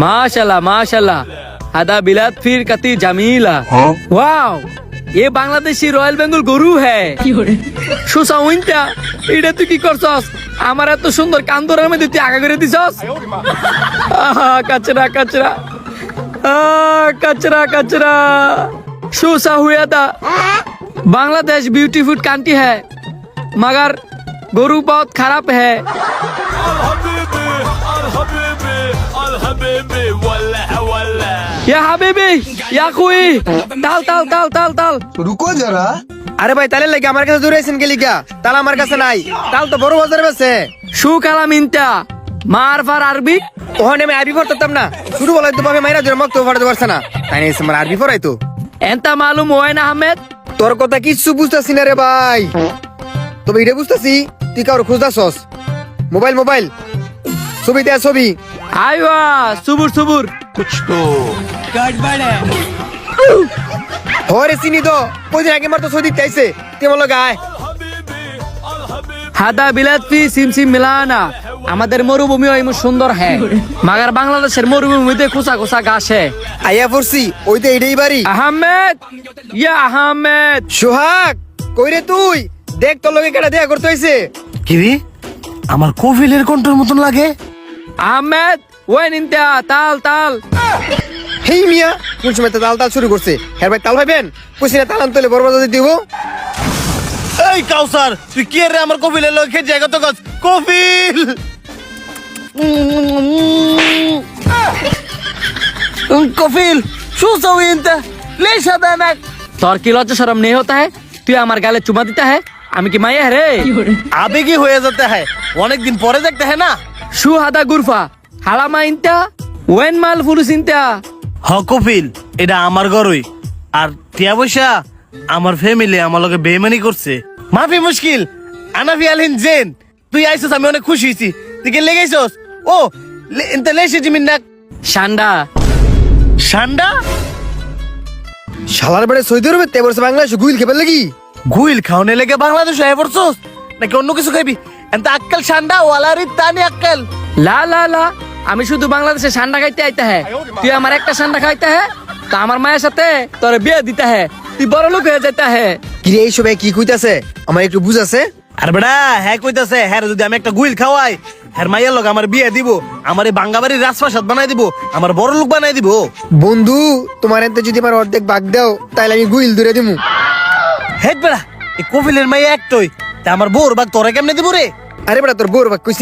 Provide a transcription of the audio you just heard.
माशाल्लाह माशाल्लाह आधा बिलात फिर कती जमीला वाओ ये बांग्लादेशी रॉयल बेंगल गरु है সুসা উইনটা এটা তুই কি করছস আমার এত সুন্দর কান্দরের মধ্যে তুই আগা করে দিছস আহা কচরা কচরা कचरा कचरा शूसा हुआ था बांग्लादेश ब्यूटीफुल कंट्री है मगर गुरु बहुत खराब है या हबीबी या कोई ताल ताल ताल ताल ताल रुको जरा। আরে ভাই তালে লাগে আমার কাছে দূরে আছেন কি লিগা? তাল আমার কাছে নাই, তাল তো বড় বাজারে আছে। शू कलाम इंता मारफार अरबी ওখানে আমি আরবি পড়তাম না, শুরু বলাই তো ভাবে মাইরা ধরে মক্ত পড়তে পারছ না, তাই না আমার আরবি পড়াই তো। एंता मालूम हुआ ना अहमद তোর কথা কিছু বুঝতাছি না রে ভাই, তবে এটা বুঝতাছি তুই কারো খুঁজতাছস। মোবাইল মোবাইল ছবি দে ছবি। आयवा सुबुर सुबुर হরে চিনি তো কদিন আগে মার তো সৌদি চাইছে কেমন লাগায়। হাদা বিলাতি সিমসিম মিলানা আমাদের মরুভূমি ওই সুন্দর হ্যাঁ মাগার বাংলাদেশের মরুভূমিতে খোসা খোসা ঘাস হ্যাঁ আইয়া পড়ছি ওই তো এটাই বাড়ি। আহমেদ ইয়া আহমেদ সোহাগ কই রে তুই? দেখ তোর লগে কেডা দেখা করতে হইছে। কিরে আমার কফিলের কণ্ঠের মতন লাগে। আহমেদ ওয়েন ইনতা তাল তাল হেই মিয়া কোন সময় তো তাল তাল শুরু করছে? হ্যাঁ ভাই তাল ভাইবেন কইছি না তালান তোলে বড় বাজার দিব। এই কাউসার তুই কি রে আমার কফিলের লগে জায়গা তো গাছ কফিল কফিল সুসা উইনতা লেশা দানাক তোর কি লজ্জা শরম নেই হতা है তুই আমার গালে চুমা দিতা है আমি কি মাইয়া রে আবেগী হয়ে যেতে হয়, অনেকদিন পরে দেখতে হয় না। শু হাদা গুরফা হালামা ইনতা ওয়েন মাল ফুলুস ইনতা হ কফিল এটা আমার ঘরই, আর টিয়া পয়সা আমার ফ্যামিলি আমার লগে বেইমানি করছে। মাফি মুশকিল আনাফি আলহিন জেন তুই আইছস আমি অনেক খুশি হইছি। তুই কে লেগেছস? ও এনতে লেশে জিমিন না শান্ডা ঠান্ডা শালার বেড়ে সৌদি আরবে তে বলছে বাংলাদেশ গুইল খেবার লাগি। গুইল খাওনে লেগে বাংলাদেশ আয় পড়ছস নাকি অন্য কিছু খাইবি? এনতে আক্কেল ঠান্ডা ওয়ালারি তানি আক্কেল লা লা লা আমি শুধু বাংলাদেশে সান্ডা খাইতে আইতা হ্যাঁ তুই আমার একটা সান্ডা খাইতে হ্যাঁ তা আমার মায়ের সাথে তোর বিয়ে দিতে হ্যাঁ তুই বড় লোক হয়ে যেতে হ্যাঁ কি রে এই সবাই কি কইতাছে আমার একটু বুঝাছে। আর বেড়া হ্যাঁ কইতাছে হ্যাঁ যদি আমি একটা গুইল খাওয়াই হ্যাঁ মাইয়ার লোক আমার বিয়ে দিব, আমার এই বাঙ্গাবাড়ির রাজপ্রাসাদ বানাই দিব, আমার বড় লোক বানাই দিব। বন্ধু তোমার এতে যদি আমার অর্ধেক ভাগ দাও তাইলে আমি গুইল দূরে দিমু। হেট বেড়া এই কফিলের মাইয়া একটই তা আমার বউর বাগ তোরা কেমনে দিব রে? আরে বেটা তোর বউর ভাগ কইছি